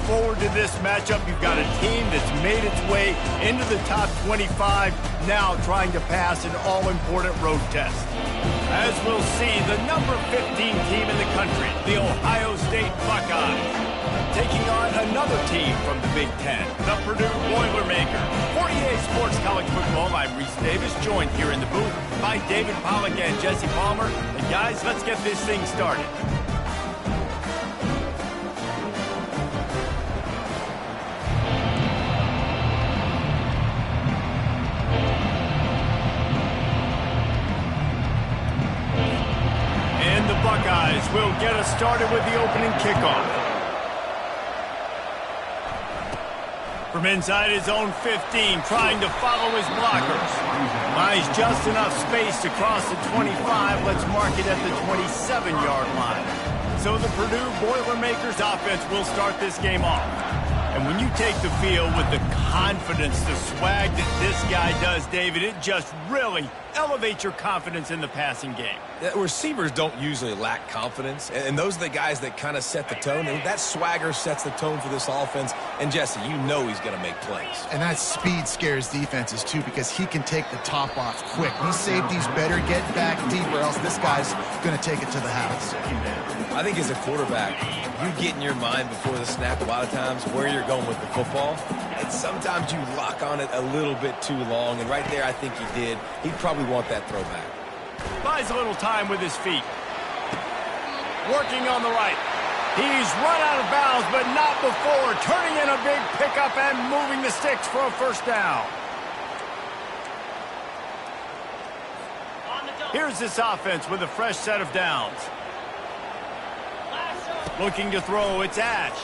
forward to this matchup. You've got a team that's made its way into the top 25, now trying to pass an all-important road test. As we'll see, the number 15 team in the country, the Ohio State Buckeyes, taking on another team from the Big Ten, the Purdue Boilermakers. For EA Sports College Football, I'm Reese Davis, joined here in the booth by David Pollack and Jesse Palmer. And guys, let's get this thing started. And the Buckeyes will get us started with the opening kickoff. From inside his own 15, trying to follow his blockers. Buys just enough space to cross the 25. Let's mark it at the 27-yard line. So the Purdue Boilermakers offense will start this game off. And when you take the field with the confidence, the swag that this guy does, David, it just really elevates your confidence in the passing game. Receivers don't usually lack confidence, and those are the guys that kind of set the tone, and that swagger sets the tone for this offense. And Jesse, you know he's going to make plays. And that speed scares defenses too, because he can take the top off quick. These safeties better get back deep, or else this guy's going to take it to the house. I think as a quarterback, you get in your mind before the snap a lot of times where you're going with the football, and sometimes you lock on it a little bit too long, and right there I think he did. He'd probably want that throwback. Buys a little time with his feet. Working on the right. He's run out of bounds, but not before. Turning in a big pickup and moving the sticks for a first down. Here's this offense with a fresh set of downs. Looking to throw, it's Ash.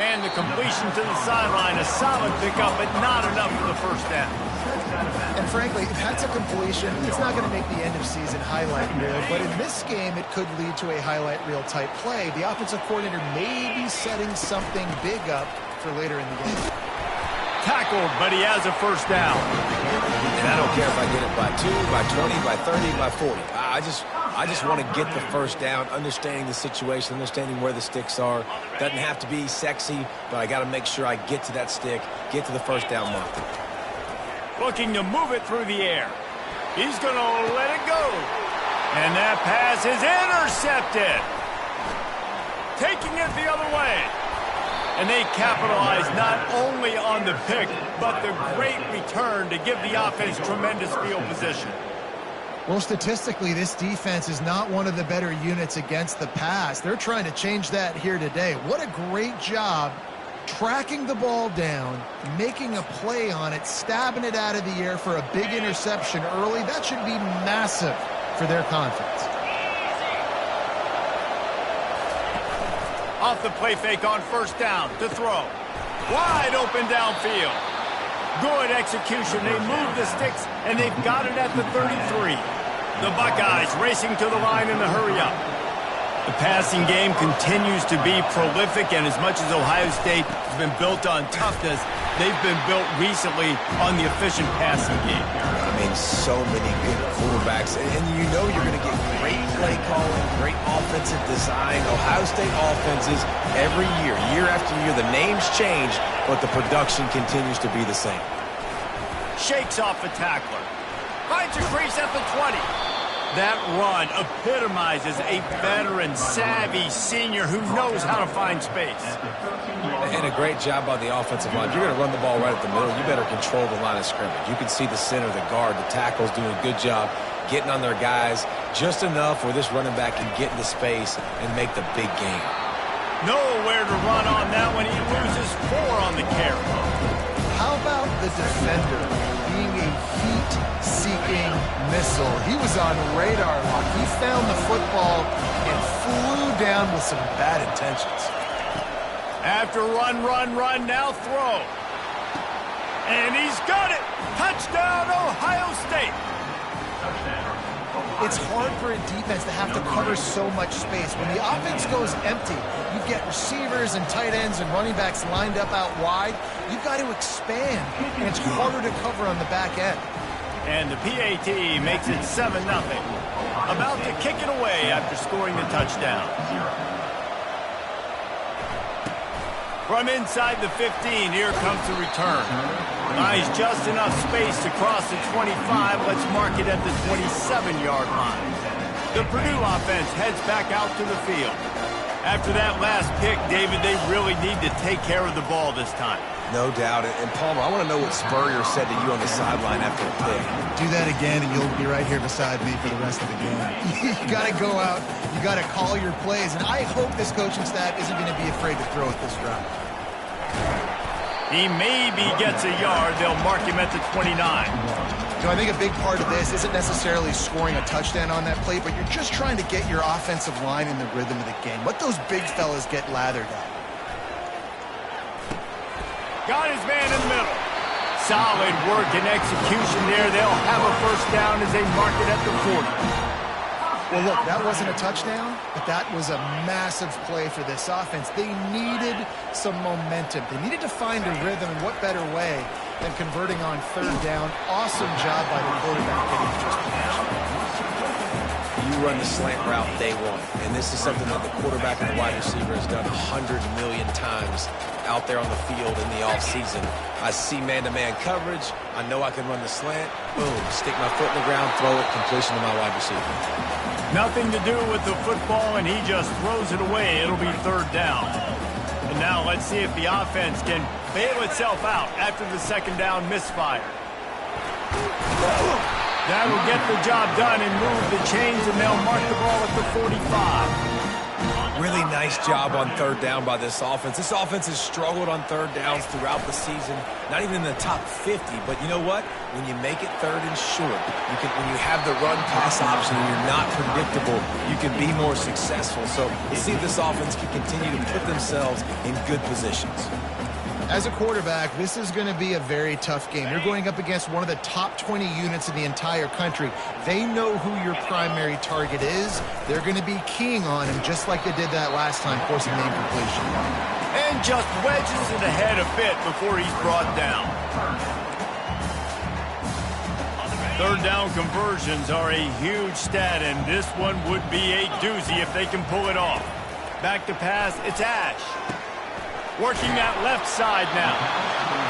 And the completion to the sideline, a solid pickup, but not enough for the first down. And frankly, if that's a completion, it's not going to make the end-of-season highlight reel. But in this game, it could lead to a highlight reel type play. The offensive coordinator may be setting something big up for later in the game. Tackled, but he has a first down. And I don't care if I get it by 2, by 20, by 30, by 40. I just want to get the first down, understanding the situation, understanding where the sticks are. Doesn't have to be sexy, but I got to make sure I get to that stick, get to the first down marker. Looking to move it through the air. He's going to let it go. And that pass is intercepted. Taking it the other way. And they capitalize not only on the pick, but the great return to give the offense tremendous field position. Well, statistically, this defense is not one of the better units against the pass. They're trying to change that here today. What a great job tracking the ball down, making a play on it, stabbing it out of the air for a big interception early. That should be massive for their confidence. Off the play fake on first down to throw. Wide open downfield. Good execution. They move the sticks, and they've got it at the 33. The Buckeyes racing to the line in the hurry-up. The passing game continues to be prolific, and as much as Ohio State has been built on toughness, they've been built recently on the efficient passing game. I mean, so many good quarterbacks, and you know you're going to get great play calling, great offensive design. Ohio State offenses every year after year, the names change, but the production continues to be the same. Shakes off the tackler. Finds a crease at the 20. That run epitomizes a veteran, savvy senior who knows how to find space. And a great job by the offensive line. If you're going to run the ball right at the middle, you better control the line of scrimmage. You can see the center, the guard, the tackles doing a good job getting on their guys just enough where this running back can get into space and make the big game. Nowhere to run on that one. He loses 4 on the carry. How about the defender being a heat-seeking missile? He was on radar lock. He found the football and flew down with some bad intentions. After run, now throw. And he's got it. Touchdown, Ohio State. It's hard for a defense to have to cover so much space. When the offense goes empty, you get receivers and tight ends and running backs lined up out wide. You've got to expand, and it's harder to cover on the back end. And the PAT makes it 7-0. About to kick it away after scoring the touchdown. From inside the 15, here comes the return. Nice, just enough space to cross the 25. Let's mark it at the 27-yard line. The Purdue offense heads back out to the field. After that last pick, David, they really need to take care of the ball this time. No doubt. And Palmer, I want to know what Spurrier said to you on the sideline after the pick. Do that again, and you'll be right here beside me for the rest of the game. You got to go out. You got to call your plays. And I hope this coaching staff isn't going to be afraid to throw at this drive. He maybe gets a yard. They'll mark him at the 29. So I think a big part of this isn't necessarily scoring a touchdown on that play, but you're just trying to get your offensive line in the rhythm of the game. Let those big fellas get lathered at. Got his man in the middle. Solid work and execution there. They'll have a first down as they mark it at the 40. Well, look, that wasn't a touchdown, but that was a massive play for this offense. They needed some momentum. They needed to find a rhythm, and what better way than converting on third down. Awesome job by the quarterback getting first possession. You run the slant route day one, and this is something that the quarterback and the wide receiver has done 100 million times out there on the field in the offseason. I see man-to-man coverage. I know I can run the slant. Boom, stick my foot in the ground, throw it, completion to my wide receiver. Nothing to do with the football, and he just throws it away. It'll be third down. And now let's see if the offense can bail itself out after the second down misfire. That'll get the job done and move the chains, and they'll mark the ball at the 45. Really nice job on third down by this offense. This offense has struggled on third downs throughout the season. Not even in the top 50, but you know what? When you make it third and short, when you have the run-pass option and you're not predictable, you can be more successful. So let's see if this offense can continue to put themselves in good positions. As a quarterback, this is going to be a very tough game. You're going up against one of the top 20 units in the entire country. They know who your primary target is. They're going to be keying on him just like they did that last time, forcing the incompletion. And just wedges it ahead a bit before he's brought down. Third down conversions are a huge stat, and this one would be a doozy if they can pull it off. Back to pass, it's Ash. Working that left side now.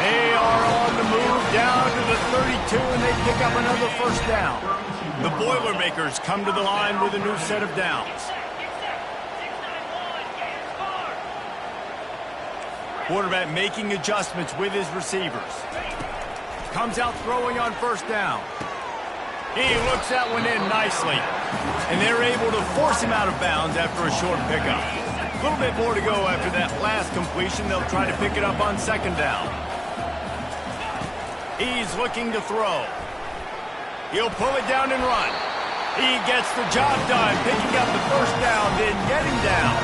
They are on the move down to the 32, and they pick up another first down. The Boilermakers come to the line with a new set of downs. Quarterback making adjustments with his receivers. Comes out throwing on first down. He looks that one in nicely. And they're able to force him out of bounds after a short pickup. A little bit more to go after that last completion. They'll try to pick it up on second down. He's looking to throw. He'll pull it down and run. He gets the job done, picking up the first down, then getting down.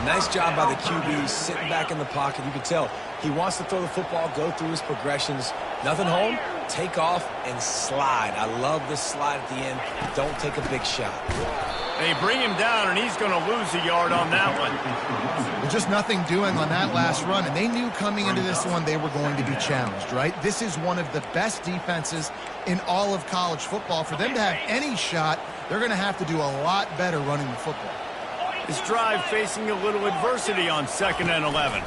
Nice job by the QB, sitting back in the pocket. You can tell he wants to throw the football, go through his progressions. Nothing home, take off, and slide. I love the slide at the end. Don't take a big shot. They bring him down, and he's going to lose a yard on that one. There's just nothing doing on that last run, and they knew coming into this one they were going to be challenged, right? This is one of the best defenses in all of college football. For them to have any shot, they're going to have to do a lot better running the football. This drive facing a little adversity on 2nd and 11.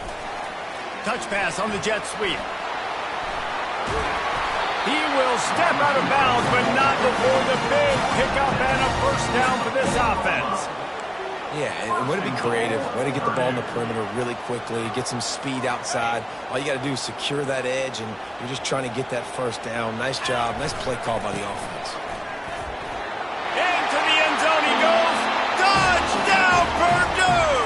Touch pass on the jet sweep. He will step out of bounds, but not before the big pickup and a first down for this offense. Yeah, and way to be creative, way to get the ball in the perimeter really quickly, get some speed outside. All you got to do is secure that edge, and you're just trying to get that first down. Nice job, nice play call by the offense. Into the end zone he goes. Touchdown, Purdue!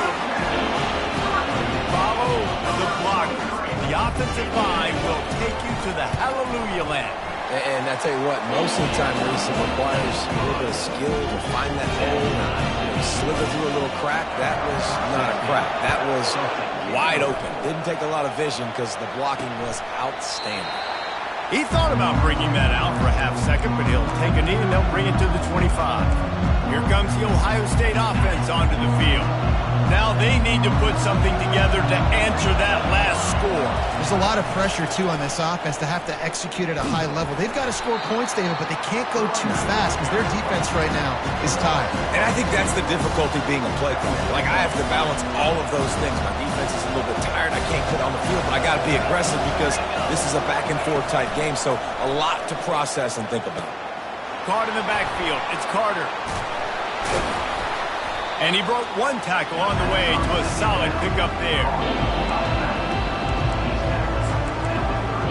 Follow the block. The offensive line will take you to the hallelujah land. And I tell you what, most of the time, Reese, it requires a little bit of skill to find that hole and slither through a little crack. That was not a crack. That was wide open. Didn't take a lot of vision because the blocking was outstanding. He thought about bringing that out for a half second, but he'll take a knee and they'll bring it to the 25. Here comes the Ohio State offense onto the field. Now they need to put something together to answer that last score. There's a lot of pressure, too, on this offense to have to execute at a high level. They've got to score points, David, but they can't go too fast because their defense right now is tired. And I think that's the difficulty being a play caller. Like, I have to balance all of those things. My defense is a little bit tired. I can't got to be aggressive because this is a back-and-forth type game, so a lot to process and think about. Caught in the backfield. It's Carter. And he broke one tackle on the way to a solid pickup there.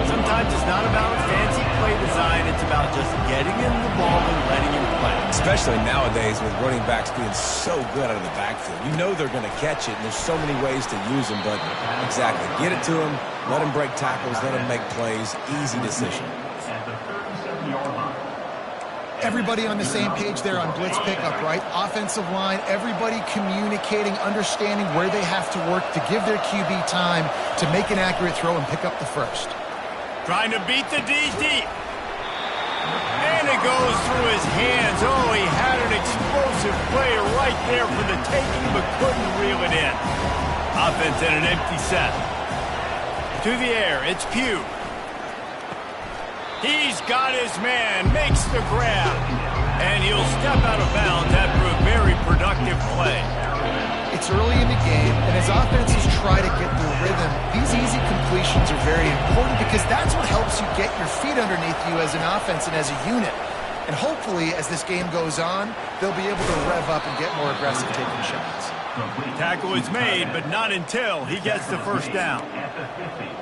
Sometimes it's not about fancy play design. It's about just getting him the ball and letting him play. Especially nowadays with running backs being so good out of the backfield. You know they're going to catch it, and there's so many ways to use them. But exactly, get it to him, let him break tackles, let him make plays. Easy decision. Everybody on the same page there on blitz pickup, right? Offensive line, everybody communicating, understanding where they have to work to give their QB time to make an accurate throw and pick up the first. Trying to beat the D deep. And it goes through his hands. Oh, he had an explosive play right there for the taking, but couldn't reel it in. Offense in an empty set. To the air, it's Pugh. He's got his man, makes the grab, and he'll step out of bounds after a very productive play. It's early in the game, and as offenses try to get their rhythm, these easy completions are very important because that's what helps you get your feet underneath you as an offense and as a unit. And hopefully, as this game goes on, they'll be able to rev up and get more aggressive taking shots. Tackle is made, but not until he gets the first down.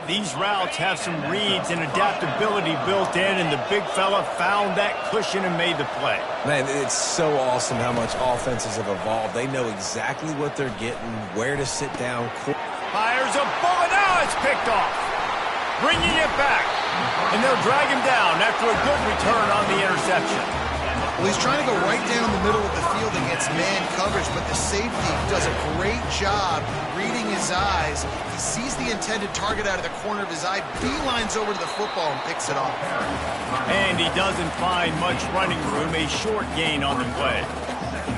These routes have some reads and adaptability built in, and the big fella found that cushion and made the play. Man, it's so awesome how much offenses have evolved. They know exactly what they're getting, where to sit down. Fires a bullet. Now it's picked off. Bringing it back. And they'll drag him down after a good return on the interception. Well, he's trying to go right down the middle of the field against man coverage, but the safety does a great job reading his eyes. He sees the intended target out of the corner of his eye, beelines over to the football and picks it off. And he doesn't find much running room, a short gain on the play.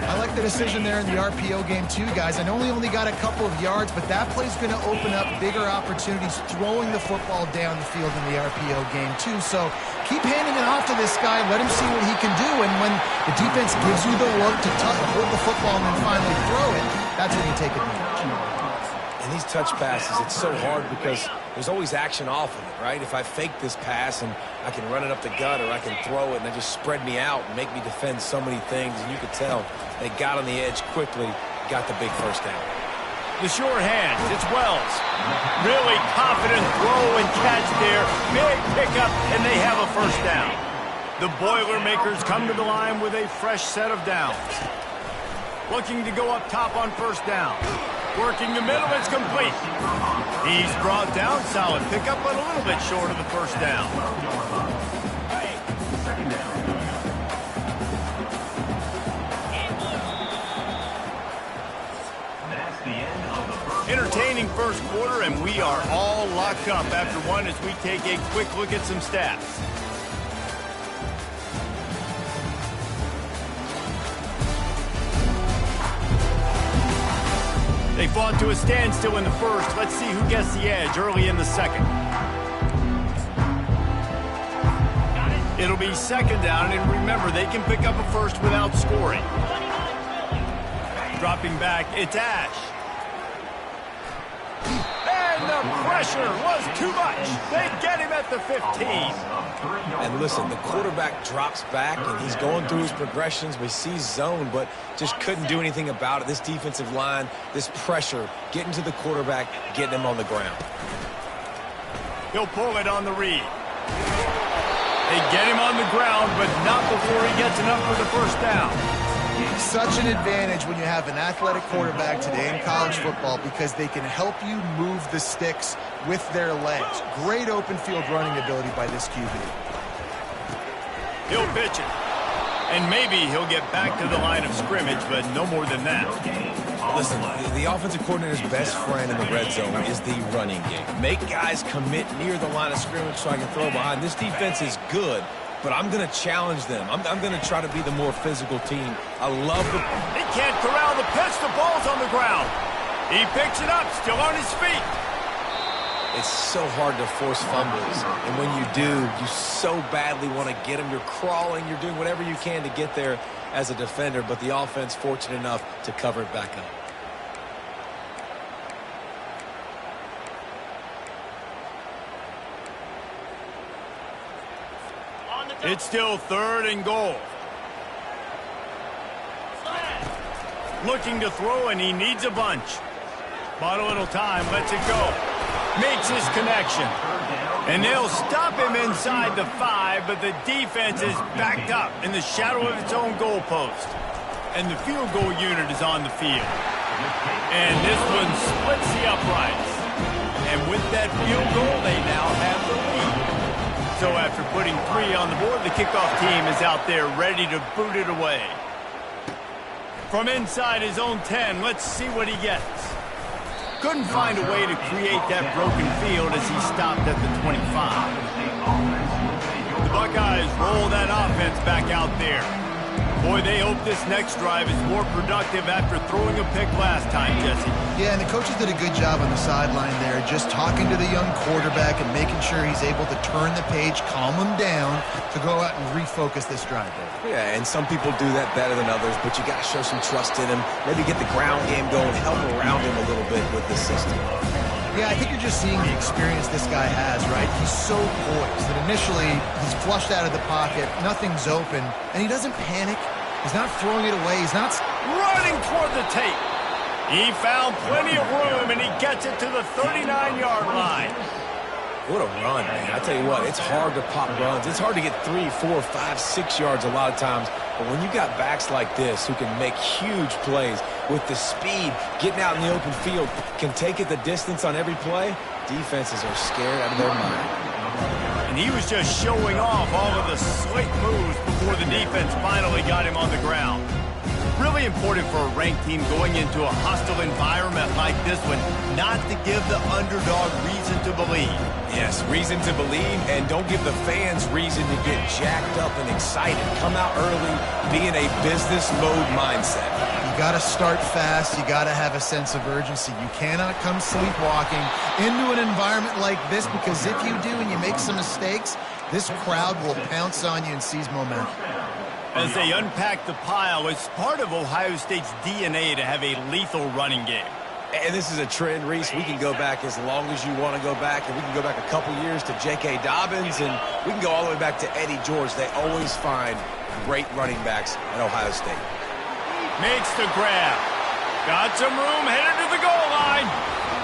I like the decision there in the RPO game too, guys. I know he only got a couple of yards, but that play's going to open up bigger opportunities throwing the football down the field in the RPO game too. So keep handing it off to this guy. Let him see what he can do. And when the defense gives you the look to hold the football and then finally throw it, that's when you take advantage. And these touch passes, it's so hard because there's always action off of it, right? If I fake this pass and I can run it up the gut or I can throw it and they just spread me out and make me defend so many things, and you could tell they got on the edge quickly, got the big first down. The short hands, it's Wells. Really confident throw and catch there. Big pickup, and they have a first down. The Boilermakers come to the line with a fresh set of downs. Looking to go up top on first down. Working the middle, it's complete. He's brought down, solid pickup, but a little bit short of the first down. Entertaining first quarter, and we are all locked up after one as we take a quick look at some stats. They fought to a standstill in the first. Let's see who gets the edge early in the second. It'll be second down, and remember, they can pick up a first without scoring. Dropping back, it's Ash. And the pressure was too much. They get him at the 15. And listen, the quarterback drops back, and he's going through his progressions. We see zone, but just couldn't do anything about it. This defensive line, this pressure, getting to the quarterback, getting him on the ground. He'll pull it on the read. They get him on the ground, but not before he gets enough for the first down. Such an advantage when you have an athletic quarterback today in college football because they can help you move the sticks with their legs. Great open field running ability by this QB. He'll pitch it. And maybe he'll get back to the line of scrimmage, but no more than that. Listen, the offensive coordinator's best friend in the red zone is the running game. Make guys commit near the line of scrimmage so I can throw behind. This defense is good, but I'm going to challenge them. I'm going to try to be the more physical team. I love the... He can't corral the pitch. The ball's on the ground. He picks it up, still on his feet. It's so hard to force fumbles, and when you do, you so badly want to get them. You're crawling, you're doing whatever you can to get there as a defender, but the offense fortunate enough to cover it back up. It's still 3rd and goal. Looking to throw, and he needs a bunch. Bought a little time, lets it go. Makes his connection. And they'll stop him inside the 5, but the defense is backed up in the shadow of its own goalpost. And the field goal unit is on the field. And this one splits the uprights. And with that field goal, they now have the lead. So after putting 3 on the board, the kickoff team is out there ready to boot it away. From inside his own 10, let's see what he gets. Couldn't find a way to create that broken field as he stopped at the 25. The Buckeyes roll that offense back out there. Boy, they hope this next drive is more productive after throwing a pick last time, Jesse. Yeah, and the coaches did a good job on the sideline there, just talking to the young quarterback and making sure he's able to turn the page, calm him down to go out and refocus this drive there. Yeah, and some people do that better than others, but you got to show some trust in him. Maybe get the ground game going, help around him a little bit with the system. Yeah, I think you're just seeing the experience this guy has, right? He's so poised that initially he's flushed out of the pocket, nothing's open, and he doesn't panic. He's not throwing it away. He's not running toward the tape. He found plenty of room, and he gets it to the 39-yard line. What a run, man. I tell you what, it's hard to pop runs. It's hard to get 3, 4, 5, 6 yards a lot of times. But when you got backs like this who can make huge plays with the speed, getting out in the open field, can take it the distance on every play, defenses are scared out of their mind. And he was just showing off all of the slick moves before the defense finally got him on the ground. Really important for a ranked team going into a hostile environment like this one, not to give the underdog reason to believe. Yes, reason to believe, and don't give the fans reason to get jacked up and excited. Come out early, be in a business mode mindset. You got to start fast. You got to have a sense of urgency. You cannot come sleepwalking into an environment like this, because if you do and you make some mistakes, this crowd will pounce on you and seize momentum. As they unpack the pile, it's part of Ohio State's DNA to have a lethal running game. And this is a trend, Reese. We can go back as long as you want to go back, and we can go back a couple years to J.K. Dobbins, and we can go all the way back to Eddie George. They always find great running backs at Ohio State. Makes the grab. Got some room, headed to the goal line.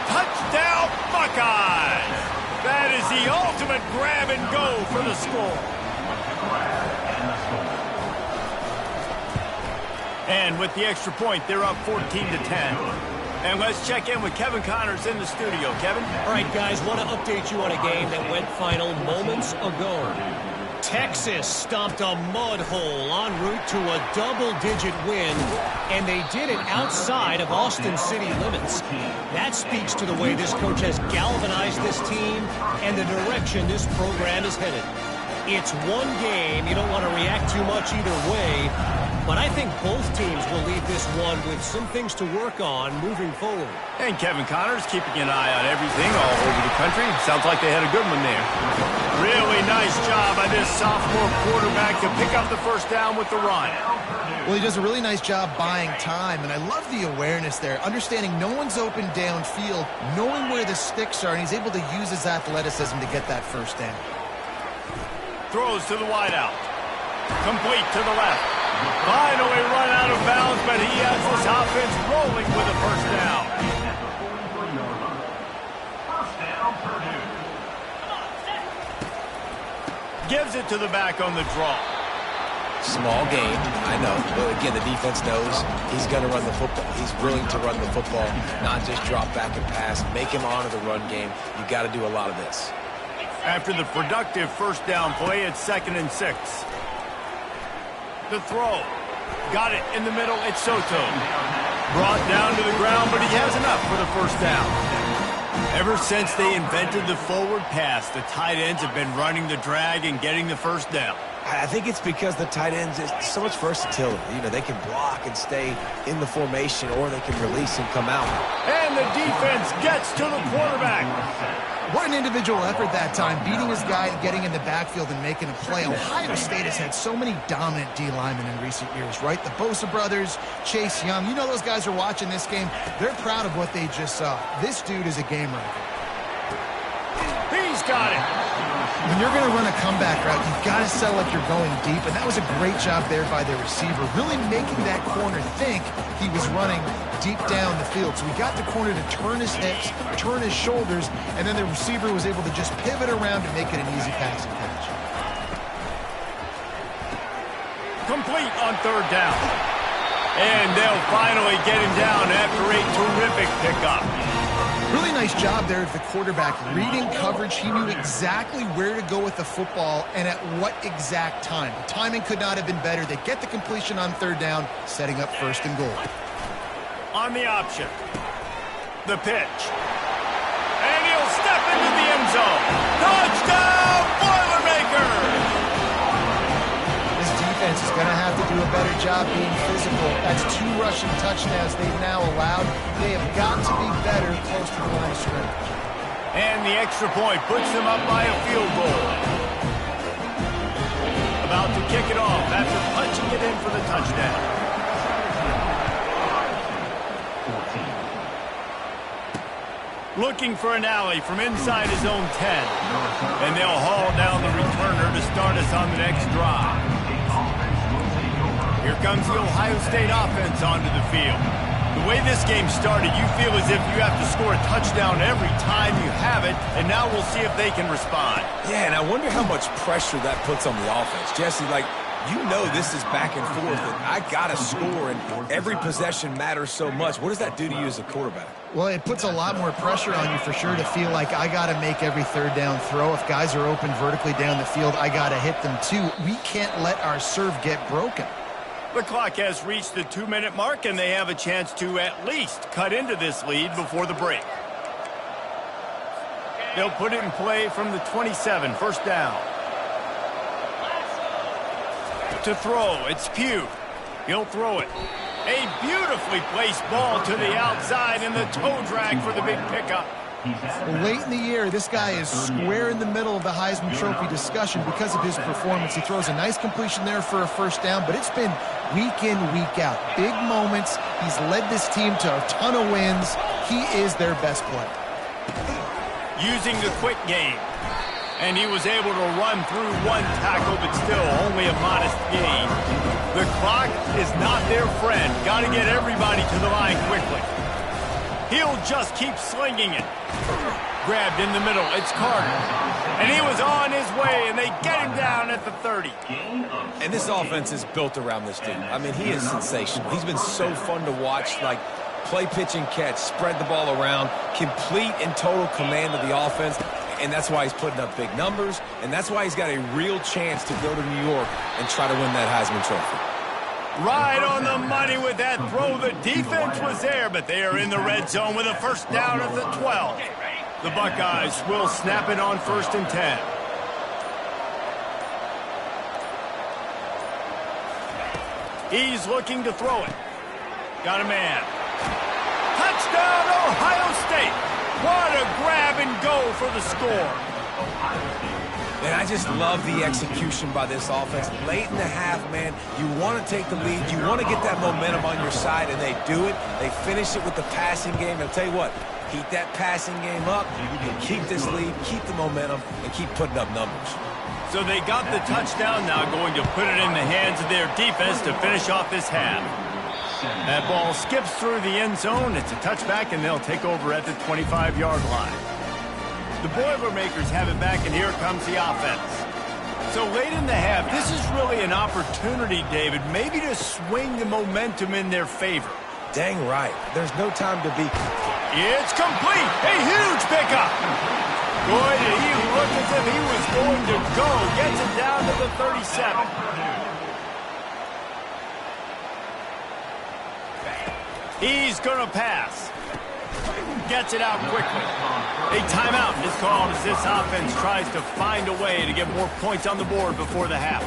Touchdown, Buckeyes! That is the ultimate grab and go for the score. And with the extra point, they're up 14-10. And let's check in with Kevin Connors in the studio. Kevin? All right, guys, want to update you on a game that went final moments ago. Texas stomped a mud hole en route to a double-digit win, and they did it outside of Austin city limits. That speaks to the way this coach has galvanized this team and the direction this program is headed. It's one game. You don't want to react too much either way, but I think both teams will leave this one with some things to work on moving forward. And Kevin Connors keeping an eye on everything all over the country. Sounds like they had a good one there. Really nice job by this sophomore quarterback to pick up the first down with the run. Well, he does a really nice job buying time, and I love the awareness there, understanding no one's open downfield, knowing where the sticks are, and he's able to use his athleticism to get that first down. Throws to the wideout. Complete to the left. Finally run out of bounds, but he has this offense rolling with a first down. Gives it to the back on the draw. Small game, I know. But again, the defense knows he's going to run the football. He's willing to run the football, not just drop back and pass. Make him honor the run game. You got to do a lot of this. After the productive first down play, it's 2nd and 6. The throw. Got it in the middle. It's Soto. Brought down to the ground, but he has enough for the first down. Ever since they invented the forward pass, the tight ends have been running the drag and getting the first down. I think it's because the tight ends, is so much versatility. You know, they can block and stay in the formation, or they can release and come out. And the defense gets to the quarterback. What an individual effort that time, beating his guy and getting in the backfield and making a play. Ohio State has had so many dominant D linemen in recent years, right? The Bosa brothers, Chase Young. You know those guys are watching this game. They're proud of what they just saw. This dude is a game wrecker. He's got it. When you're going to run a comeback route, you've got to sell like you're going deep, and that was a great job there by the receiver, really making that corner think he was running deep down the field. So he got the corner to turn his hips, turn his shoulders, and then the receiver was able to just pivot around and make it an easy passing catch. Complete on third down. And they'll finally get him down after a terrific pickup. Really nice job there of the quarterback. Reading coverage, he knew exactly where to go with the football and at what exact time. The timing could not have been better. They get the completion on third down, setting up first and goal. On the option. The pitch. And he'll step into the end zone. Touchdown, Boilermakers! This defense is going to have to do a better job being physical. That's 2 rushing touchdowns they've now allowed. They have got to be better close to the line of scrimmage. And the extra point puts them up by a field goal. About to kick it off after punching it in for the touchdown. Looking for an alley from inside his own 10. And they'll haul down the returner to start us on the next drive. Here comes the Ohio State offense onto the field. The way this game started, you feel as if you have to score a touchdown every time you have it, and now we'll see if they can respond. Yeah, and I wonder how much pressure that puts on the offense. Jesse, like, you know this is back and forth, and I got to score, and every possession matters so much. What does that do to you as a quarterback? Well, it puts a lot more pressure on you for sure to feel like I got to make every third down throw. If guys are open vertically down the field, I got to hit them too. We can't let our serve get broken. The clock has reached the 2-minute mark, and they have a chance to at least cut into this lead before the break. They'll put it in play from the 27, first down. To throw, it's Pugh. He'll throw it. A beautifully placed ball to the outside, and the toe drag for the big pickup. Well, late in the year, this guy is square in the middle of the Heisman Trophy discussion because of his performance. He throws a nice completion there for a first down, but it's been week in, week out. Big moments. He's led this team to a ton of wins. He is their best player. Using the quick game. And he was able to run through 1 tackle, but still only a modest gain. The clock is not their friend. Got to get everybody to the line quickly. He'll just keep slinging it. Grabbed in the middle. It's Carter. And he was on his way, and they get him down at the 30. And this offense is built around this dude. I mean, he is sensational. He's been so fun to watch, like play, pitch, and catch, spread the ball around, complete and total command of the offense. And that's why he's putting up big numbers, and that's why he's got a real chance to go to New York and try to win that Heisman Trophy. Right on the money with that throw. The defense was there, but they are in the red zone with a first down at the 12. The Buckeyes will snap it on 1st and 10. He's looking to throw it. Got a man. Touchdown, Ohio State. What a grab and go for the score. Man, I just love the execution by this offense. Late in the half, man, you want to take the lead. You want to get that momentum on your side, and they do it. They finish it with the passing game. I'll tell you what, keep that passing game up. You can keep this lead, keep the momentum, and keep putting up numbers. So they got the touchdown, now going to put it in the hands of their defense to finish off this half. That ball skips through the end zone. It's a touchback, and they'll take over at the 25-yard line. The Boilermakers have it back, and here comes the offense. So late in the half, this is really an opportunity, David, maybe to swing the momentum in their favor. Dang right. There's no time to be... It's complete. A huge pickup. Boy, did he look as if he was going to go. Gets it down to the 37. He's going to pass. Gets it out quickly. A timeout is called as this offense tries to find a way to get more points on the board before the half.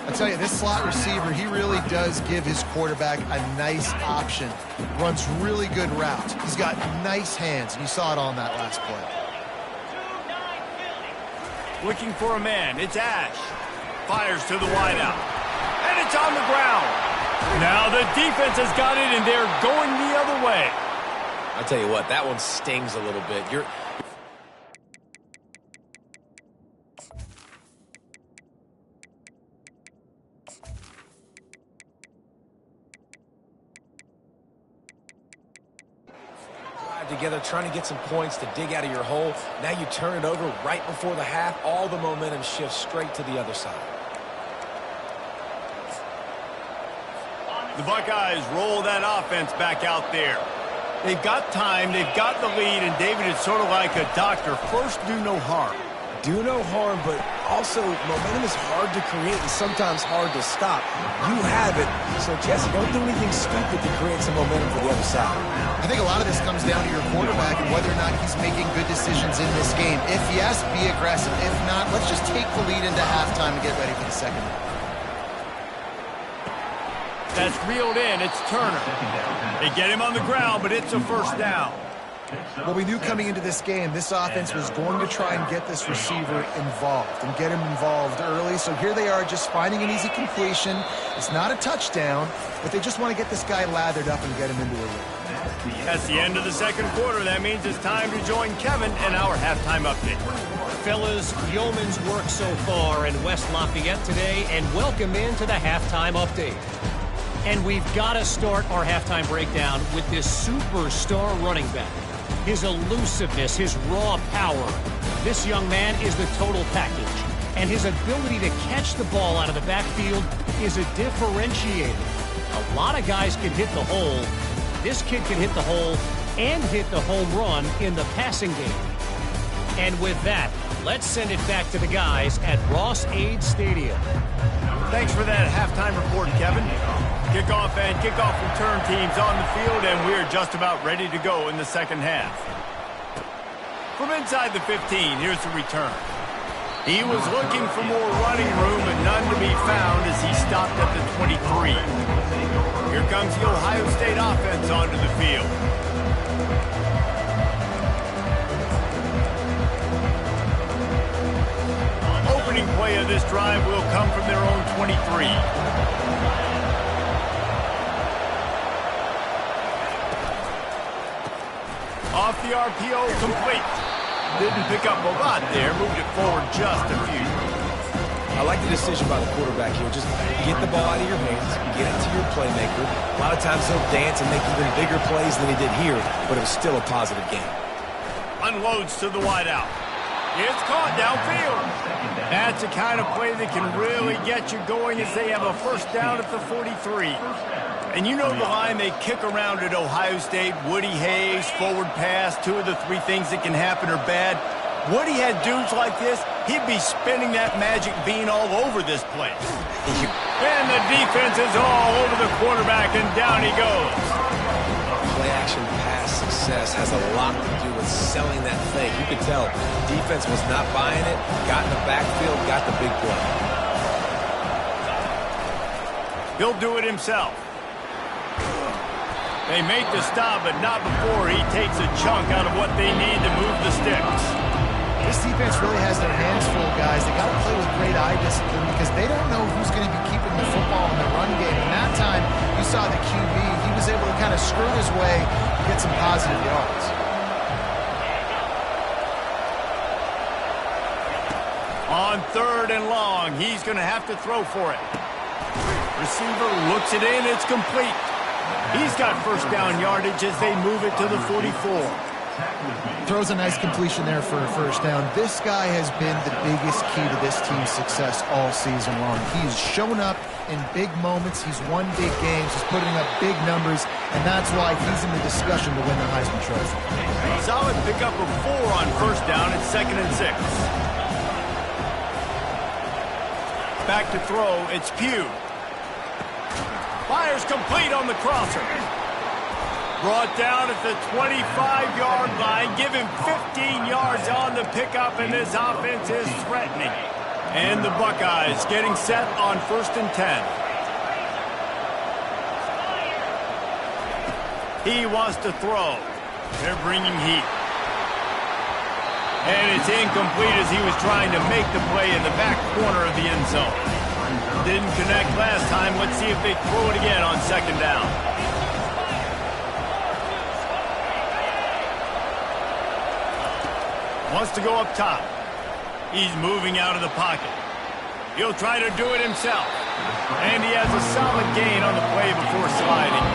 I tell you, this slot receiver, he really does give his quarterback a nice option. Runs really good routes. He's got nice hands, and you saw it on that last play. Looking for a man. It's Ash. Fires to the wideout. And it's on the ground. Now the defense has got it, and they're going the other way. I'll tell you what, that one stings a little bit. together, trying to get some points to dig out of your hole. Now you turn it over right before the half. All the momentum shifts straight to the other side. The Buckeyes roll that offense back out there. They've got time, they've got the lead, and David, it's sort of like a doctor. First, do no harm. Do no harm, but also momentum is hard to create and sometimes hard to stop. You have it, so Jesse, don't do anything stupid to create some momentum for the other side. I think a lot of this comes down to your quarterback and whether or not he's making good decisions in this game. If yes, be aggressive. If not, let's just take the lead into halftime and get ready for the second half. That's reeled in. It's Turner. They get him on the ground, but it's a first down. Well, we knew coming into this game, this offense was going to try and get this receiver involved and get him involved early. So here they are just finding an easy completion. It's not a touchdown, but they just want to get this guy lathered up and get him into a rhythm. That's the end of the second quarter. That means it's time to join Kevin and our halftime update. Fellas, yeoman's work so far in West Lafayette today, and welcome into the halftime update. And we've got to start our halftime breakdown with this superstar running back. His elusiveness, his raw power. This young man is the total package. And his ability to catch the ball out of the backfield is a differentiator. A lot of guys can hit the hole. This kid can hit the hole and hit the home run in the passing game. And with that, let's send it back to the guys at Ross-Ade Stadium. Thanks for that halftime report, Kevin. Kickoff and kickoff return teams on the field, and we're just about ready to go in the second half. From inside the 15, here's the return. He was looking for more running room, but none to be found as he stopped at the 23. Here comes the Ohio State offense onto the field. Opening play of this drive will come from their own 23. Off the RPO, complete. Didn't pick up a lot there, moved it forward just a few. I like the decision by the quarterback here. Just get the ball out of your hands, get it to your playmaker. A lot of times he'll dance and make even bigger plays than he did here, but it was still a positive game. Unloads to the wideout. It's caught downfield. That's the kind of play that can really get you going as they have a first down at the 43. And you know the line they kick around at Ohio State, Woody Hayes, forward pass, two of the three things that can happen are bad. Woody had dudes like this, he'd be spinning that magic bean all over this place. And the defense is all over the quarterback, and down he goes. Play-action pass success has a lot to do with selling that thing. You could tell defense was not buying it, got in the backfield, got the big play. He'll do it himself. They make the stop, but not before he takes a chunk out of what they need to move the sticks. This defense really has their hands full, guys. They got to play with great eye discipline because they don't know who's going to be keeping the football in the run game. And that time, you saw the QB. He was able to kind of screw his way to get some positive yards. On third and long, he's going to have to throw for it. Receiver looks it in. It's complete. He's got first down yardage as they move it to the 44. Throws a nice completion there for a first down. This guy has been the biggest key to this team's success all season long. He's shown up in big moments. He's won big games. He's putting up big numbers, and that's why he's in the discussion to win the Heisman Trophy. Solid pickup of 4 on first down. It's 2nd and 6. Back to throw. It's Pugh. Fires complete on the crosser. Brought down at the 25-yard line. Give him 15 yards on the pickup, and this offense is threatening. And the Buckeyes getting set on 1st and 10. He wants to throw. They're bringing heat. And it's incomplete as he was trying to make the play in the back corner of the end zone. Didn't connect last time. Let's see if they throw it again on 2nd down. Wants to go up top. He's moving out of the pocket. He'll try to do it himself. And he has a solid gain on the play before sliding.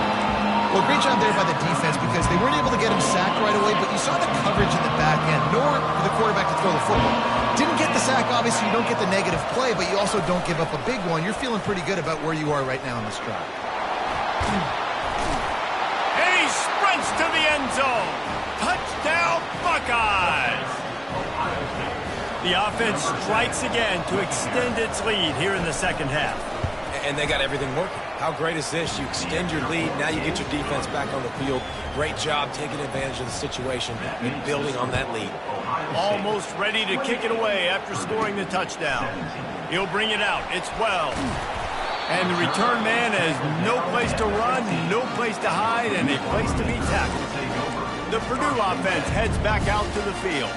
Well, great job there by the defense because they weren't able to get him sacked right away, but you saw the coverage in the back end. Nowhere for the quarterback to throw the football. Didn't get the sack, obviously you don't get the negative play, but you also don't give up a big one. You're feeling pretty good about where you are right now in this drive. And he sprints to the end zone. Touchdown, Buckeyes! The offense strikes again to extend its lead here in the second half. And they got everything working. How great is this? You extend your lead. Now you get your defense back on the field. Great job taking advantage of the situation and building on that lead. Almost ready to kick it away after scoring the touchdown. He'll bring it out. It's Wells. And the return man has no place to run, no place to hide, and a place to be tackled. The Purdue offense heads back out to the field.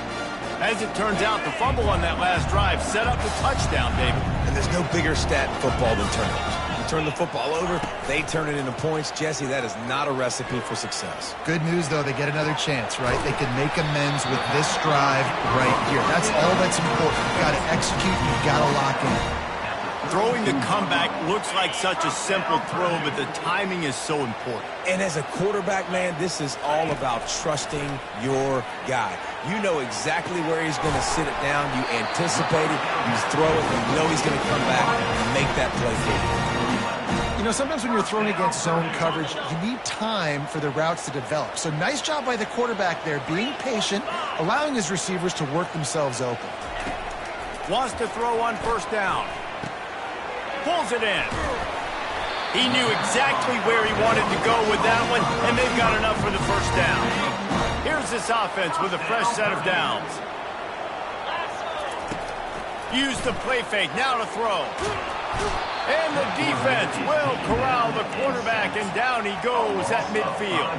As it turns out, the fumble on that last drive set up the touchdown, David. And there's no bigger stat in football than turnovers. You turn the football over, they turn it into points. Jesse, that is not a recipe for success. Good news, though, they get another chance, right? They can make amends with this drive right here. That's all that's important. You've got to execute, you've got to lock in. Throwing the comeback looks like such a simple throw, but the timing is so important. And as a quarterback, man, this is all about trusting your guy. You know exactly where he's going to sit it down. You anticipate it. You throw it. You know he's going to come back and make that play for you. You know, sometimes when you're throwing against zone coverage, you need time for the routes to develop. So nice job by the quarterback there, being patient, allowing his receivers to work themselves open. Wants to throw on first down. Pulls it in. He knew exactly where he wanted to go with that one, and they've got enough for the first down. Here's this offense with a fresh set of downs. Use the play fake, now to throw. And the defense will corral the quarterback, and down he goes at midfield.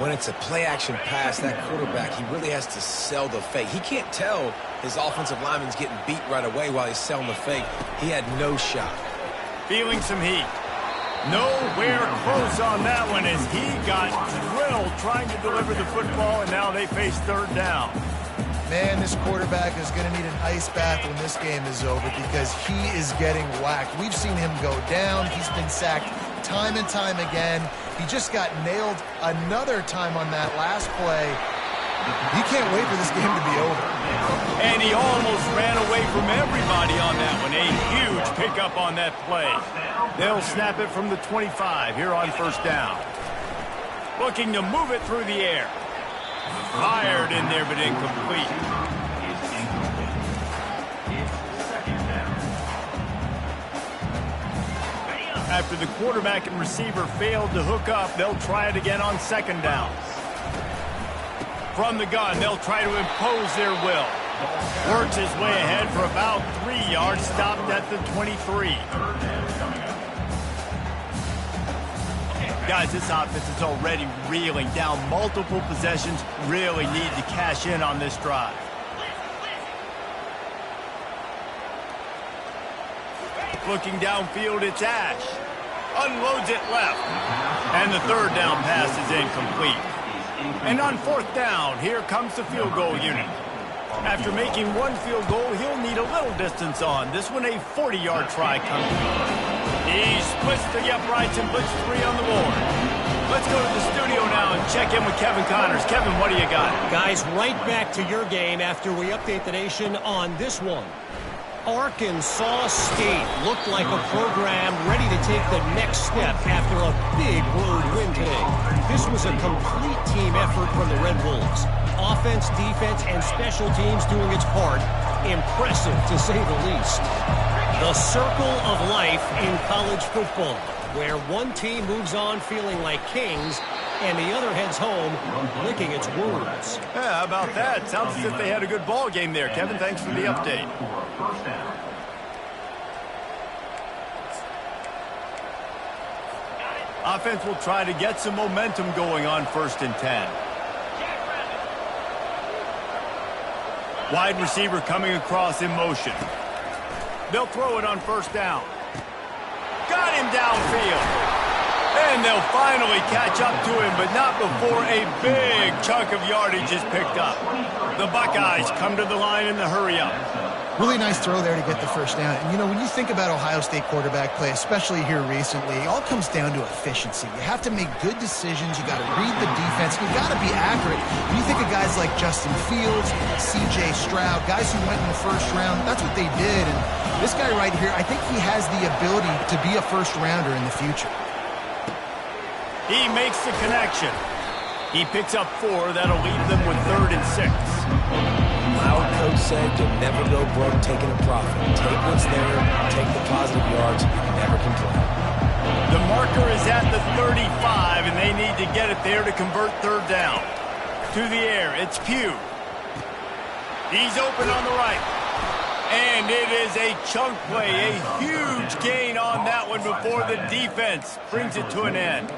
When it's a play-action pass, that quarterback, he really has to sell the fake. He can't tell his offensive lineman's getting beat right away while he's selling the fake. He had no shot. Feeling some heat. Nowhere close on that one as he got drilled trying to deliver the football, and now they face third down. Man, this quarterback is going to need an ice bath when this game is over because he is getting whacked. We've seen him go down. He's been sacked time and time again. He just got nailed another time on that last play. He can't wait for this game to be over. And he almost ran away from everybody on that one. A huge pickup on that play. They'll snap it from the 25 here on first down. Looking to move it through the air. Fired in there, but incomplete. After the quarterback and receiver failed to hook up, they'll try it again on second down. From the gun, they'll try to impose their will. Works his way ahead for about 3 yards, stopped at the 23. Guys, this offense is already reeling down multiple possessions. Really need to cash in on this drive. Looking downfield, it's Ash. Unloads it left. And the third down pass is incomplete. And on fourth down, here comes the field goal unit. After making one field goal, he'll need a little distance on. This one, a 40-yard try coming. He splits the uprights and puts 3 on the board. Let's go to the studio now and check in with Kevin Connors. Kevin, what do you got? Guys, right back to your game after we update the nation on this one. Arkansas State looked like a program ready to take the next step after a big road win today. This was a complete team effort from the Red Wolves. Offense, defense, and special teams doing its part. Impressive, to say the least. The circle of life in college football, where one team moves on feeling like kings, and the other heads home licking its wounds. Yeah, how about that? Sounds as if they had a good ball game there. Kevin, thanks for the update. Offense will try to get some momentum going on 1st and 10. Wide receiver coming across in motion. They'll throw it on first down. Got him downfield. And they'll finally catch up to him, but not before a big chunk of yardage is picked up. The Buckeyes come to the line in the hurry-up. Really nice throw there to get the first down. And, you know, when you think about Ohio State quarterback play, especially here recently, it all comes down to efficiency. You have to make good decisions. You got to read the defense. You got to be accurate. When you think of guys like Justin Fields, C.J. Stroud, guys who went in the first round, that's what they did. And this guy right here, I think he has the ability to be a first-rounder in the future. He makes the connection. He picks up 4. That'll leave them with 3rd and 6. My old coach said you'll never go broke taking a profit. Take what's there, take the positive yards, and you never complain. The marker is at the 35, and they need to get it there to convert 3rd down. To the air, it's Pugh. He's open on the right. And it is a chunk play, a huge gain on that one before the defense brings it to an end.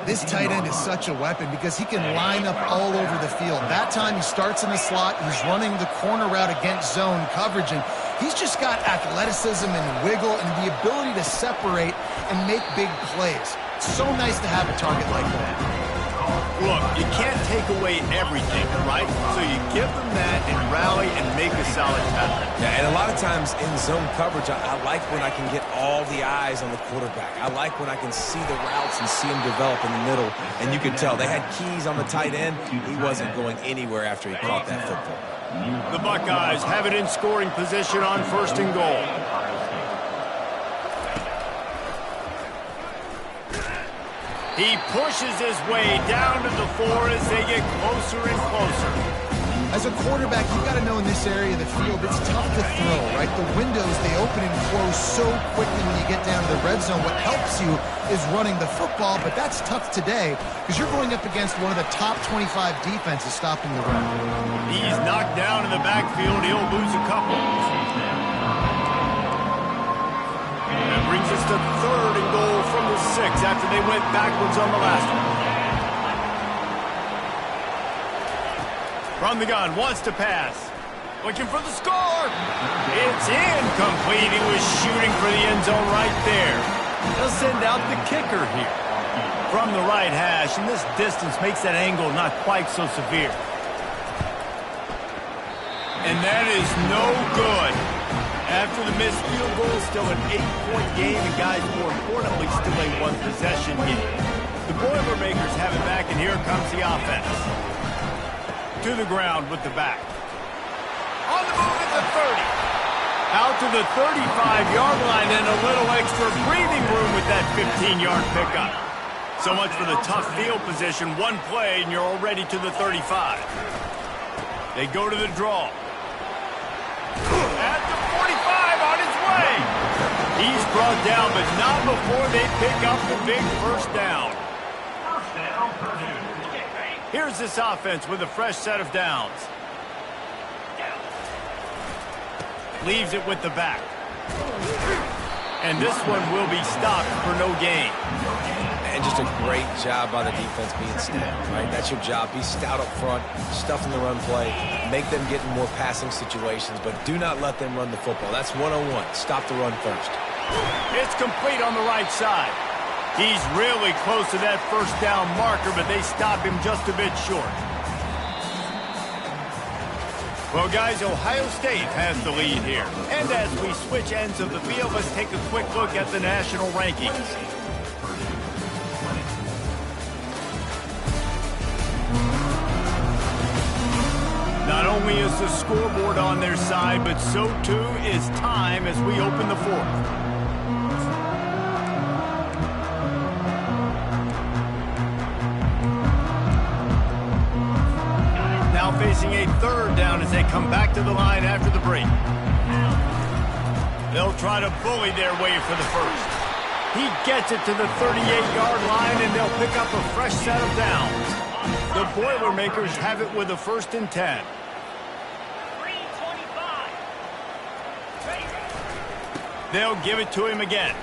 This tight end is such a weapon because he can line up all over the field. That time he starts in the slot. He's running the corner route against zone coverage, and he's just got athleticism and wiggle and the ability to separate and make big plays. It's so nice to have a target like that. Look, you can't take away everything, right? So you give them that and rally and make a solid tackle. Yeah, and a lot of times in zone coverage, I like when I can get all the eyes on the quarterback. I like when I can see the routes and see him develop in the middle. And you could tell they had keys on the tight end. He wasn't going anywhere after he caught that football. The Buckeyes have it in scoring position on 1st and goal. He pushes his way down to the 4 as they get closer and closer. As a quarterback, you've got to know in this area of the field, it's tough to throw, right? The windows, they open and close so quickly when you get down to the red zone. What helps you is running the football, but that's tough today because you're going up against one of the top 25 defenses stopping the run. He's knocked down in the backfield. He'll lose a couple. That brings us to 3rd and goal from the 6 after they went backwards on the last one. From the gun, wants to pass. Looking for the score. It's incomplete. He was shooting for the end zone right there. They'll send out the kicker here. From the right hash, and this distance makes that angle not quite so severe. And that is no good. After the missed field goal, still an 8-point game, and guys, more importantly, still a 1-possession game. The Boilermakers have it back, and here comes the offense. To the ground with the back. On the move at the 30. Out to the 35-yard line, and a little extra breathing room with that 15-yard pickup. So much for the tough field position. One play, and you're already to the 35. They go to the draw. At the 45, on his way. He's brought down, but not before they pick up the big first down. Here's this offense with a fresh set of downs. Leaves it with the back. And this one will be stopped for no gain. And just a great job by the defense being stout, right? That's your job. Be stout up front, stuff in the run play, make them get in more passing situations, but do not let them run the football. That's 101. Stop the run first. It's complete on the right side. He's really close to that first down marker, but they stop him just a bit short. Well, guys, Ohio State has the lead here. And as we switch ends of the field, let's take a quick look at the national rankings. Not only is the scoreboard on their side, but so too is time as we open the 4th. Now facing a 3rd down as they come back to the line after the break. They'll try to bully their way for the first. He gets it to the 38-yard line, and they'll pick up a fresh set of downs. The Boilermakers have it with a 1st and 10. They'll give it to him again.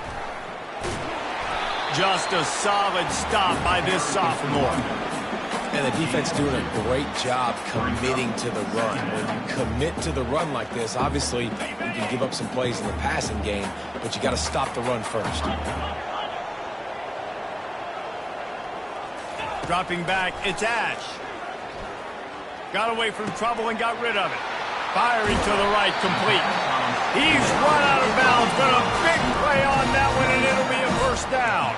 Just a solid stop by this sophomore. And the defense doing a great job committing to the run. When you commit to the run like this, obviously you can give up some plays in the passing game, but you got to stop the run first. Dropping back, it's Ash. Got away from trouble and got rid of it. Firing to the right, complete. He's run out of bounds, but a big play on that one, and it'll be a first down.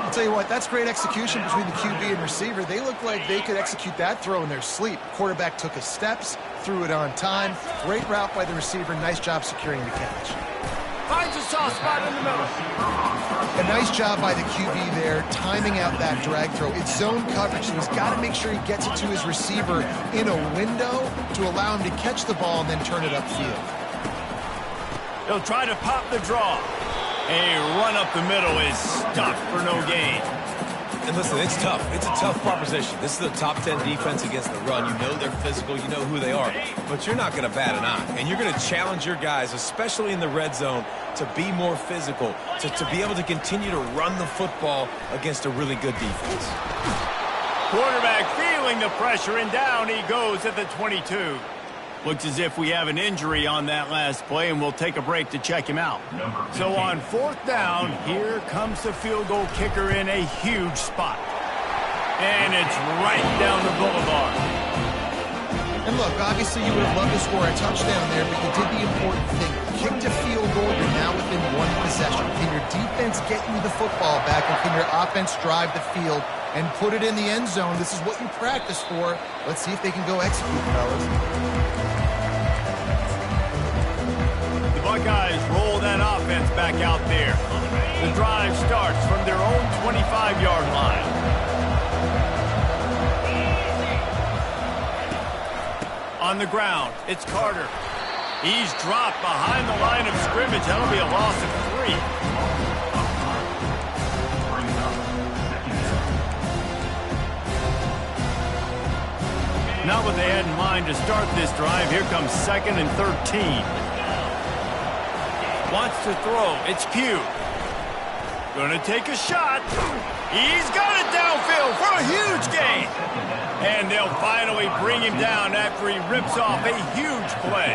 I'll tell you what, that's great execution between the QB and receiver. They look like they could execute that throw in their sleep. Quarterback took his steps, threw it on time. Great route by the receiver. Nice job securing the catch. Finds a soft spot in the middle. A nice job by the QB there, timing out that drag throw. It's zone coverage, so he's got to make sure he gets it to his receiver in a window to allow him to catch the ball and then turn it upfield. He'll try to pop the draw. A run up the middle is stuffed for no gain. And listen, it's tough. It's a tough proposition. This is a top 10 defense against the run. You know they're physical. You know who they are. But you're not going to bat an eye. And you're going to challenge your guys, especially in the red zone, to be more physical, to be able to continue to run the football against a really good defense. Quarterback feeling the pressure, and down he goes at the 22. Looks as if we have an injury on that last play, and we'll take a break to check him out. So on fourth down, here comes the field goal kicker in a huge spot. And it's right down the boulevard. And look, obviously you would have loved to score a touchdown there, but you did the important thing. Kicked a field goal, you're now within one possession. Can your defense get you the football back, and can your offense drive the field and put it in the end zone? This is what you practice for. Let's see if they can go execute, fellas. The Buckeyes roll that offense back out there. The drive starts from their own 25-yard line. On the ground, it's Carter. He's dropped behind the line of scrimmage. That'll be a loss of 3. Not what they had in mind to start this drive. Here comes 2nd and 13. Wants to throw. It's Pugh. Gonna take a shot. He's got it downfield for a huge gain. And they'll finally bring him down after he rips off a huge play.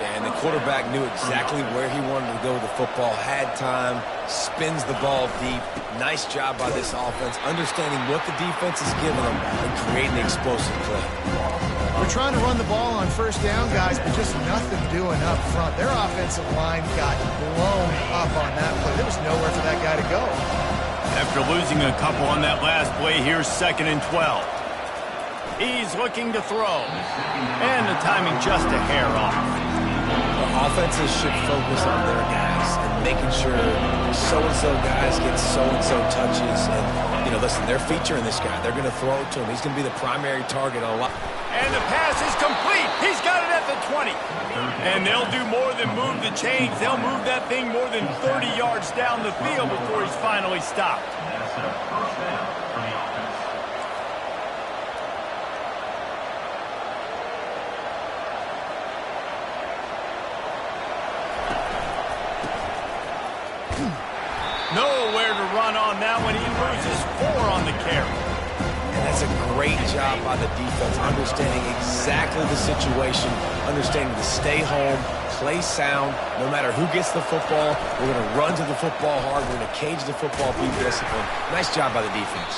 And the quarterback knew exactly where he wanted to go with the football, had time, spins the ball deep. Nice job by this offense, understanding what the defense is giving them and creating the explosive play. We're trying to run the ball on first down, guys, but just nothing doing up front. Their offensive line got blown up on that play. There was nowhere for that guy to go. After losing a couple on that last play, here's 2nd and 12. He's looking to throw. And the timing just a hair off. Offenses should focus on their guys and making sure so-and-so guys get so-and-so touches. And, you know, listen, they're featuring this guy. They're going to throw it to him. He's going to be the primary target on a lot. And the pass is complete. He's got it at the 20. And they'll do more than move the chains. They'll move that thing more than 30 yards down the field before he's finally stopped. Nowhere to run on that one. He loses 4 on the carry. And that's a great job by the defense, understanding exactly the situation, understanding to stay home, play sound. No matter who gets the football, we're going to run to the football hard. We're going to cage the football, be disciplined. Nice job by the defense.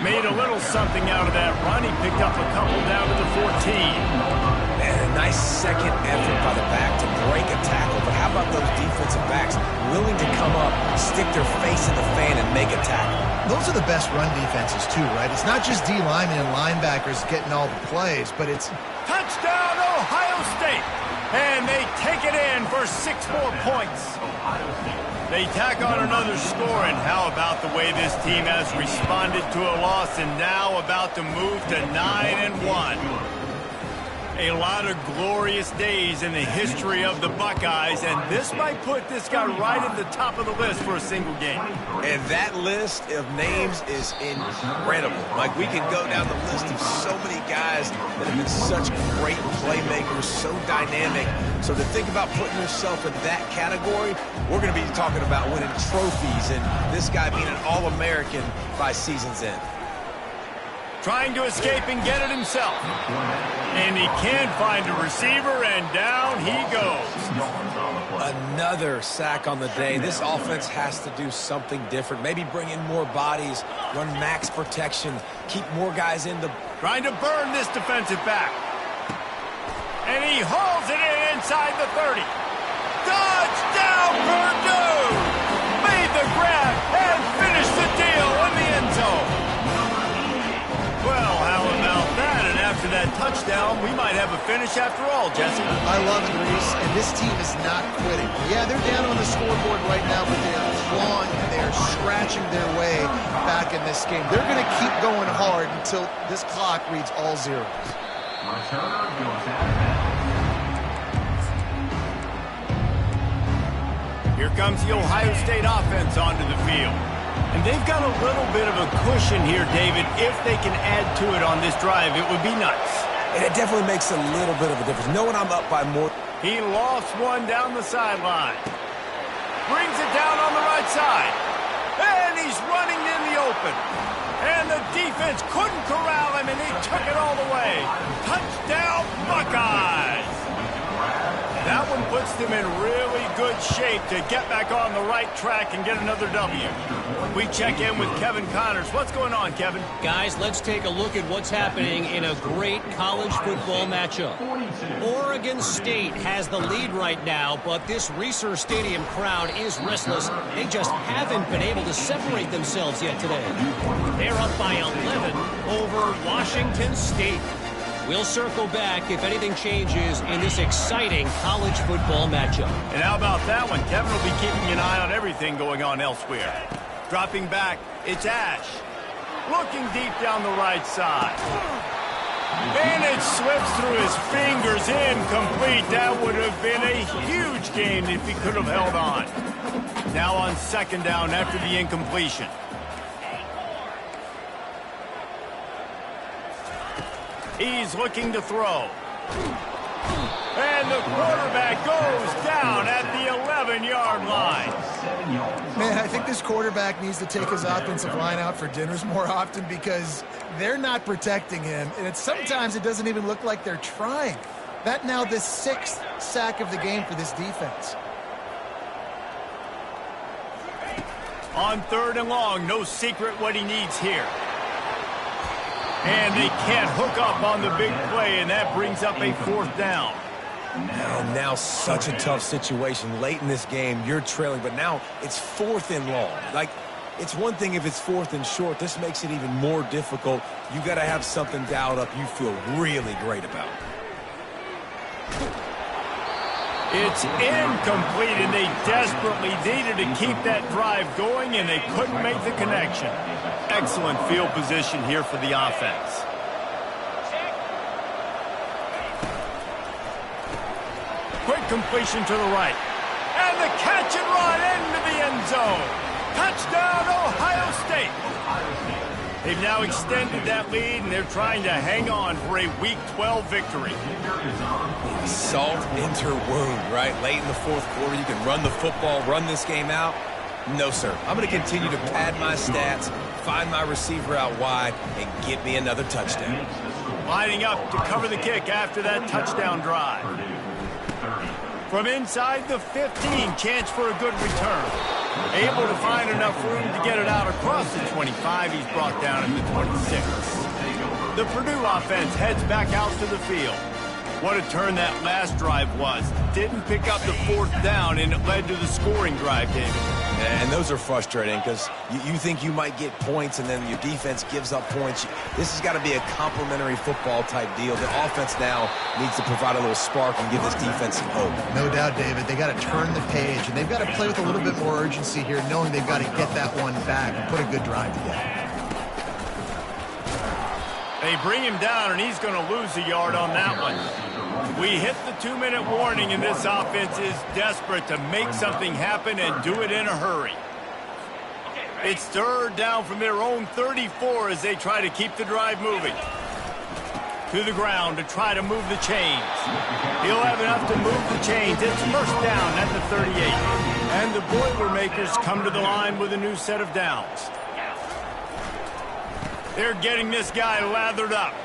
Made a little something out of that run. He picked up a couple down to the 14. And a nice second effort by the back to break a tackle. But how about those defensive backs willing to come up, stick their face in the fan, and make a tackle? Those are the best run defenses, too, right? It's not just D linemen and linebackers getting all the plays, but it's... Touchdown, Ohio State! And they take it in for 6 more points. They tack on another score, and how about the way this team has responded to a loss and now about to move to 9-1. A lot of glorious days in the history of the Buckeyes, and this might put this guy right at the top of the list for a single game. And that list of names is incredible. Like, we can go down the list of so many guys that have been such great playmakers, so dynamic. So to think about putting yourself in that category, we're going to be talking about winning trophies and this guy being an All-American by season's end. Trying to escape and get it himself. And he can't find a receiver, and down he goes. Another sack on the day. This offense has to do something different. Maybe bring in more bodies, run max protection, keep more guys in the... Trying to burn this defensive back. And he hauls it in inside the 30. Touchdown, Purdue! Made the grab and finished the deal in the end zone. Well, how about that? And after that touchdown, we might have a finish after all, Jesse. I love it, Reese, and this team is not quitting. Yeah, they're down on the scoreboard right now, but they are clawing and they are scratching their way back in this game. They're going to keep going hard until this clock reads all zeros. Here comes the Ohio State offense onto the field. And they've got a little bit of a cushion here, David. If they can add to it on this drive, it would be nice. And it definitely makes a little bit of a difference. Knowing I'm up by more... He lost one down the sideline. Brings it down on the right side. And he's running in the open. And the defense couldn't corral him, and he took it all the way. Touchdown, Buckeyes! That one puts them in really good shape to get back on the right track and get another W. We check in with Kevin Connors. What's going on, Kevin? Guys, let's take a look at what's happening in a great college football matchup. Oregon State has the lead right now, but this Reser Stadium crowd is restless. They just haven't been able to separate themselves yet today. They're up by 11 over Washington State. We'll circle back if anything changes in this exciting college football matchup. And how about that one? Kevin will be keeping an eye on everything going on elsewhere. Dropping back, it's Ash. Looking deep down the right side. And it slips through his fingers, incomplete. That would have been a huge gain if he could have held on. Now on second down after the incompletion. He's looking to throw. And the quarterback goes down at the 11-yard line. Man, I think this quarterback needs to take his offensive line out for dinners more often because they're not protecting him. And sometimes it doesn't even look like they're trying. That now the 6th sack of the game for this defense. On third and long, no secret what he needs here. And they can't hook up on the big play, and that brings up a fourth down. And now such a tough situation. Late in this game, you're trailing, but now it's fourth and long. Like, it's one thing if it's fourth and short. This makes it even more difficult. You got to have something dialed up you feel really great about. It's incomplete, and they desperately needed to keep that drive going, and they couldn't make the connection. Excellent field position here for the offense. Quick completion to the right. And the catch and run into the end zone. Touchdown, Ohio State. They've now extended that lead, and they're trying to hang on for a Week 12 victory. Salt into wound, right? Late in the fourth quarter, you can run the football, run this game out. No, sir. I'm going to continue to pad my stats, find my receiver out wide, and get me another touchdown. Lining up to cover the kick after that touchdown drive. From inside the 15, chance for a good return. Able to find enough room to get it out across the 25. He's brought down at the 26. The Purdue offense heads back out to the field. What a turn that last drive was. Didn't pick up the fourth down, and it led to the scoring drive, David. And those are frustrating because you think you might get points, and then your defense gives up points. This has got to be a complementary football type deal. The offense now needs to provide a little spark and give this defense some hope. No doubt, David. They got to turn the page, and they've got to play with a little bit more urgency here, knowing they've got to get that one back and put a good drive together. They bring him down, and he's going to lose a yard on that one. We hit the 2-minute warning, and this offense is desperate to make something happen and do it in a hurry. It's third down from their own 34 as they try to keep the drive moving. To the ground to try to move the chains. He'll have enough to move the chains. It's first down at the 38. And the Boilermakers come to the line with a new set of downs. They're getting this guy lathered up.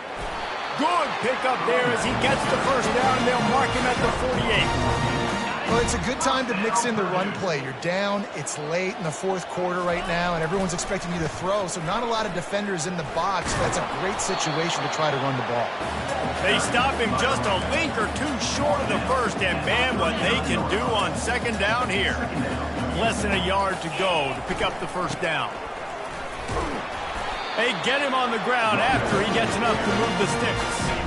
Good pickup there as he gets the first down, and they'll mark him at the 48. Well, it's a good time to mix in the run play. You're down, it's late in the fourth quarter right now, and everyone's expecting you to throw, so not a lot of defenders in the box. That's a great situation to try to run the ball. They stop him just a link or two short of the first, and man, what they can do on second down here. Less than a yard to go to pick up the first down. They get him on the ground after he gets enough to move the sticks.